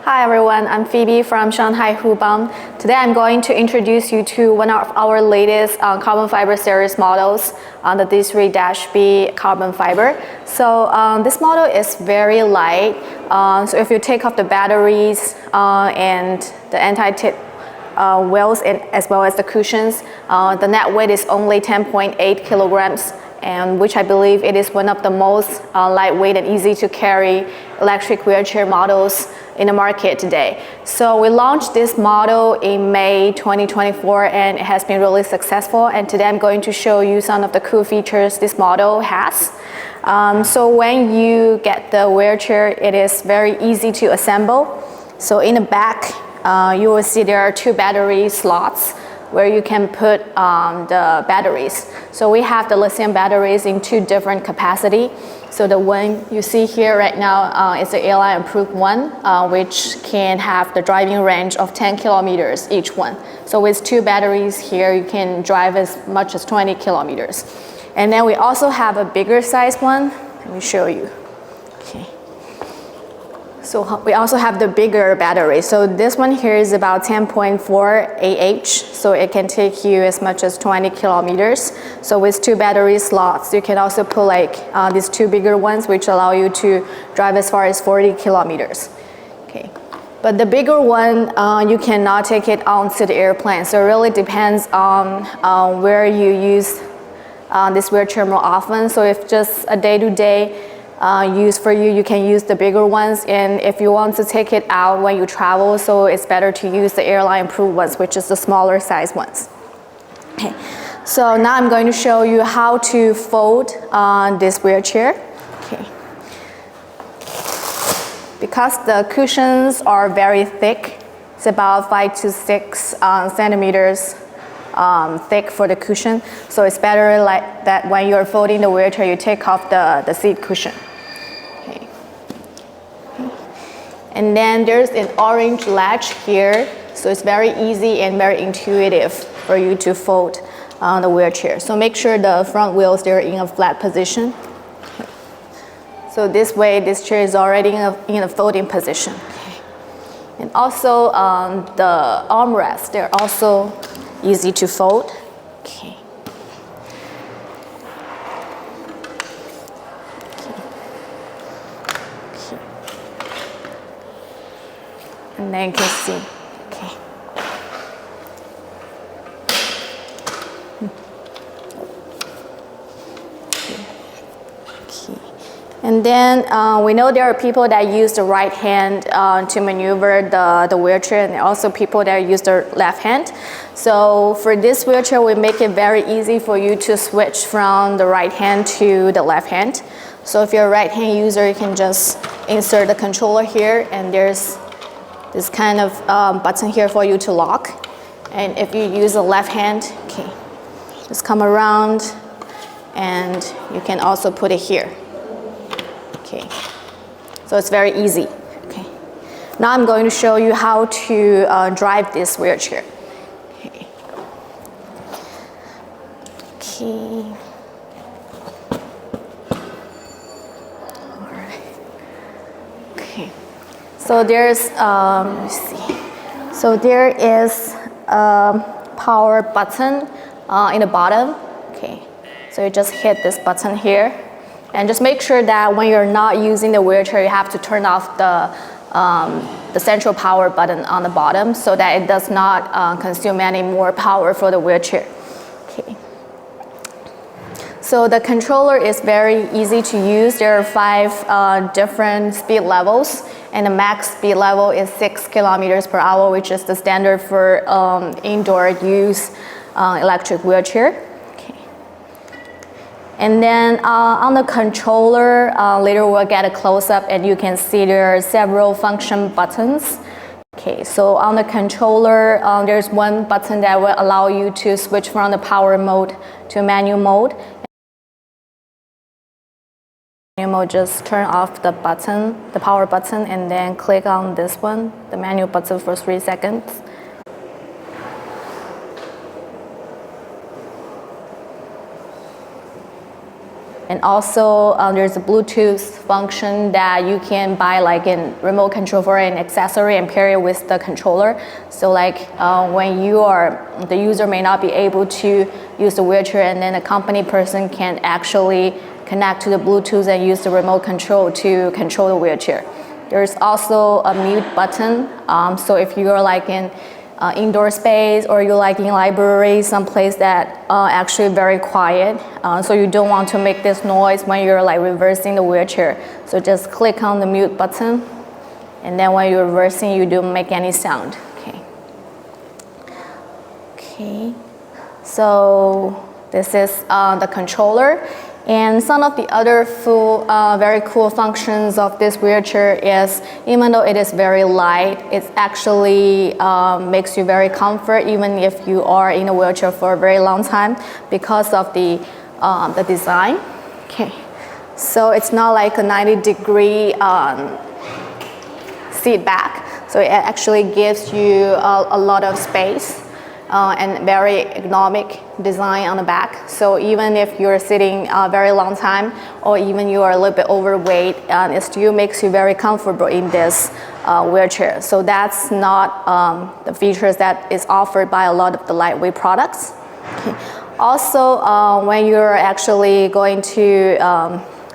Hi everyone, I'm Phoebe from Shanghai Hubang. Today I'm going to introduce you to one of our latest carbon fiber series models, the D3-B carbon fiber. So this model is very light. So if you take off the batteries and the anti-tip wheels as well as the cushions, the net weight is only 10.8 kilograms, and which I believe it is one of the most lightweight and easy to carry electric wheelchair models in the market today. So we launched this model in May 2024 and it has been really successful, and today I'm going to show you some of the cool features this model has. So when you get the wheelchair, it is very easy to assemble. So in the back, you will see there are two battery slots where you can put the batteries. So we have the lithium batteries in two different capacity. So the one you see here right now is the airline approved one, which can have the driving range of 10 kilometers each one. So with two batteries here, you can drive as much as 20 kilometers. And then we also have a bigger size one. Let me show you. Okay. So we also have the bigger battery. So this one here is about 10.4 AH, so it can take you as much as 20 kilometers. So with two battery slots, you can also put like these two bigger ones, which allow you to drive as far as 40 kilometers. Okay. But the bigger one, you cannot take it onto the airplane. So it really depends on where you use this wheelchair more often. So if just a day-to-day use for you, you can use the bigger ones, and if you want to take it out when you travel, so it's better to use the airline approved ones, which is the smaller size ones. Okay. So now I'm going to show you how to fold this wheelchair. Okay. Because the cushions are very thick, it's about 5 to 6 centimeters thick for the cushion, so it's better like that when you're folding the wheelchair, you take off the seat cushion. Okay. And then there's an orange latch here, so it's very easy and very intuitive for you to fold the wheelchair. So make sure the front wheels, they're in a flat position. Okay. So this way, this chair is already in a folding position. Okay. And also the armrests, they're also easy to fold. Okay. Okay. And then you can see. Okay. Okay. And then we know there are people that use the right hand to maneuver the wheelchair, and also people that use the left hand. So for this wheelchair, we make it very easy for you to switch from the right hand to the left hand. So if you're a right hand user, you can just insert the controller here, and there's this kind of button here for you to lock. And if you use the left hand, okay, just come around, and you can also put it here. Okay, so it's very easy. Okay, now I'm going to show you how to drive this wheelchair. Okay. Okay. All right. Okay. So there's let me see. So there is a power button in the bottom. Okay. So you just hit this button here. And just make sure that when you're not using the wheelchair, you have to turn off the central power button on the bottom so that it does not consume any more power for the wheelchair. Okay. So the controller is very easy to use. There are 5 different speed levels, and the max speed level is 6 kilometers per hour, which is the standard for indoor use electric wheelchair. And then on the controller, later we'll get a close-up, and you can see there are several function buttons. Okay, so on the controller, there's one button that will allow you to switch from the power mode to manual mode. Manual mode, just turn off the button, the power button, and then click on this one, the manual button, for 3 seconds. And also there's a Bluetooth function that you can buy like in remote control for an accessory and pair it with the controller. So like when the user may not be able to use the wheelchair, and then a company person can actually connect to the Bluetooth and use the remote control to control the wheelchair. There's also a mute button. So if you're like in indoor space, or you're like in library, someplace that actually very quiet, so you don't want to make this noise when you're like reversing the wheelchair. So just click on the mute button, and then when you're reversing, you don't make any sound. Okay. So this is the controller. And some of the other very cool functions of this wheelchair is, even though it is very light, it actually makes you very comfort even if you are in a wheelchair for a very long time, because of the design. Okay, so it's not like a 90-degree seat back, so it actually gives you a lot of space. And very ergonomic design on the back. So even if you're sitting a very long time, or even you are a little bit overweight, it still makes you very comfortable in this wheelchair. So that's not the features that is offered by a lot of the lightweight products. Okay. Also, when you're actually going to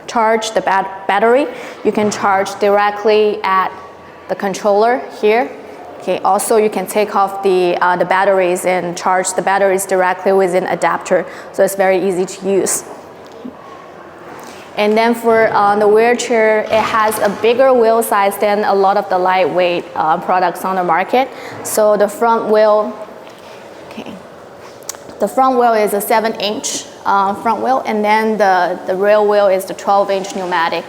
charge the battery, you can charge directly at the controller here. Okay, also you can take off the batteries and charge the batteries directly with an adapter, so it's very easy to use. And then for the wheelchair, it has a bigger wheel size than a lot of the lightweight products on the market. So the front wheel, the front wheel is a 7-inch front wheel, and then the rear wheel is the 12-inch pneumatic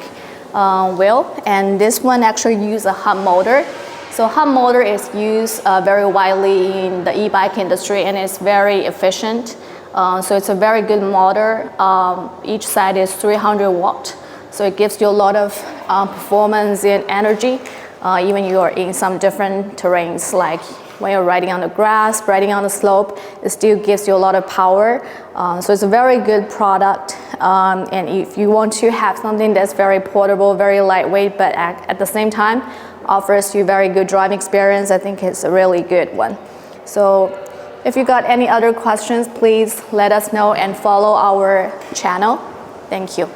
wheel. And this one actually uses a hub motor. So hub motor is used very widely in the e-bike industry, and it's very efficient. So it's a very good motor. Each side is 300 watt. So it gives you a lot of performance and energy, even you are in some different terrains, like when you're riding on the grass, riding on the slope, it still gives you a lot of power. So it's a very good product. And if you want to have something that's very portable, very lightweight, but at the same time, offers you very good driving experience, I think it's a really good one. So if you got any other questions, please let us know and follow our channel. Thank you.